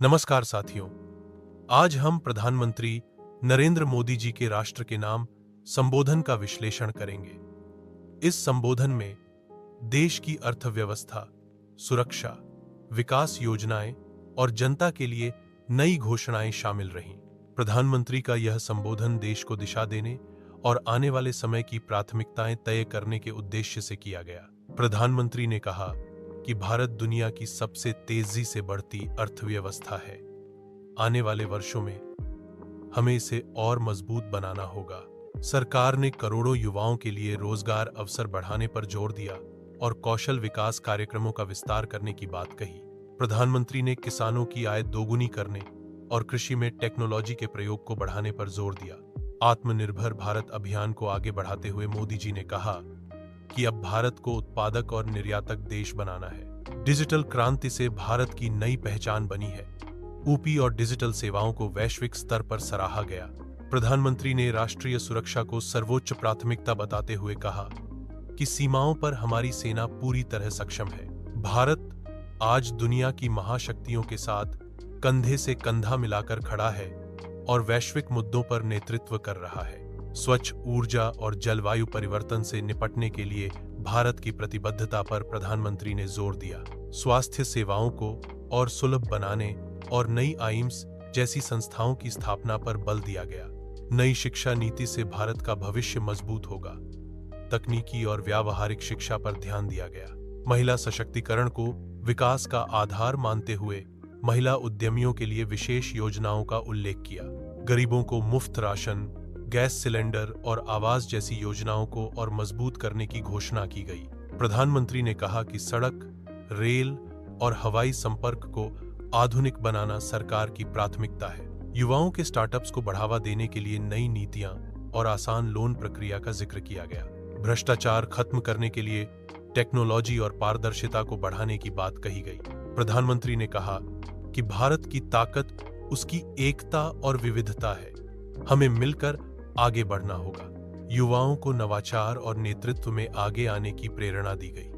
नमस्कार साथियों। आज हम प्रधानमंत्री नरेंद्र मोदी जी के राष्ट्र के नाम संबोधन का विश्लेषण करेंगे। इस संबोधन में देश की अर्थव्यवस्था, सुरक्षा, विकास योजनाएं और जनता के लिए नई घोषणाएं शामिल रहीं। प्रधानमंत्री का यह संबोधन देश को दिशा देने और आने वाले समय की प्राथमिकताएं तय करने के उद्देश्य से किया गया। प्रधानमंत्री ने कहा कि भारत दुनिया की सबसे तेजी से बढ़ती अर्थव्यवस्था है। आने वाले वर्षों में हमें इसे और मजबूत बनाना होगा। सरकार ने करोड़ों युवाओं के लिए रोजगार अवसर बढ़ाने पर जोर दिया और कौशल विकास कार्यक्रमों का विस्तार करने की बात कही। प्रधानमंत्री ने किसानों की आय दोगुनी करने और कृषि में टेक्नोलॉजी के प्रयोग को बढ़ाने पर जोर दिया। आत्मनिर्भर भारत अभियान को आगे बढ़ाते हुए मोदी जी ने कहा कि अब भारत को उत्पादक और निर्यातक देश बनाना है। डिजिटल क्रांति से भारत की नई पहचान बनी है। ऊपी और डिजिटल सेवाओं को वैश्विक स्तर पर सराहा गया। प्रधानमंत्री ने राष्ट्रीय सुरक्षा को सर्वोच्च प्राथमिकता बताते हुए कहा कि सीमाओं पर हमारी सेना पूरी तरह सक्षम है। भारत आज दुनिया की महाशक्तियों के साथ कंधे से कंधा मिलाकर खड़ा है और वैश्विक मुद्दों पर नेतृत्व कर रहा है। स्वच्छ ऊर्जा और जलवायु परिवर्तन से निपटने के लिए भारत की प्रतिबद्धता पर प्रधानमंत्री ने जोर दिया। स्वास्थ्य सेवाओं को और सुलभ बनाने और नई आइम्स जैसी संस्थाओं की स्थापना पर बल दिया गया। नई शिक्षा नीति से भारत का भविष्य मजबूत होगा। तकनीकी और व्यावहारिक शिक्षा पर ध्यान दिया गया। महिला सशक्तिकरण को विकास का आधार मानते हुए महिला उद्यमियों के लिए विशेष योजनाओं का उल्लेख किया। गरीबों को मुफ्त राशन, गैस सिलेंडर और आवास जैसी योजनाओं को और मजबूत करने की घोषणा की गई। प्रधानमंत्री ने कहा कि सड़क, रेल और हवाई संपर्क को आधुनिक बनाना सरकार की प्राथमिकता है। युवाओं के स्टार्टअप्स को बढ़ावा देने के लिए नई नीतियां और आसान लोन प्रक्रिया का जिक्र किया गया। भ्रष्टाचार खत्म करने के लिए टेक्नोलॉजी और पारदर्शिता को बढ़ाने की बात कही गई। प्रधानमंत्री ने कहा कि भारत की ताकत उसकी एकता और विविधता है। हमें मिलकर आगे बढ़ना होगा। युवाओं को नवाचार और नेतृत्व में आगे आने की प्रेरणा दी गई।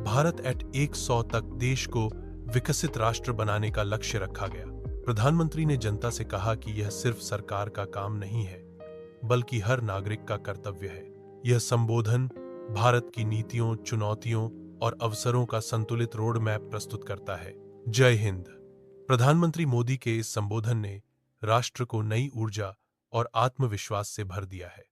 भारत एट 100 तक देश को विकसित राष्ट्र बनाने का लक्ष्य रखा गया। प्रधानमंत्री ने जनता से कहा कि यह सिर्फ सरकार का काम नहीं है, बल्कि हर नागरिक का कर्तव्य है। यह संबोधन भारत की नीतियों, चुनौतियों और अवसरों का संतुलित रोड मैप प्रस्तुत करता है। जय हिंद। प्रधानमंत्री मोदी के इस संबोधन ने राष्ट्र को नई ऊर्जा और आत्मविश्वास से भर दिया है।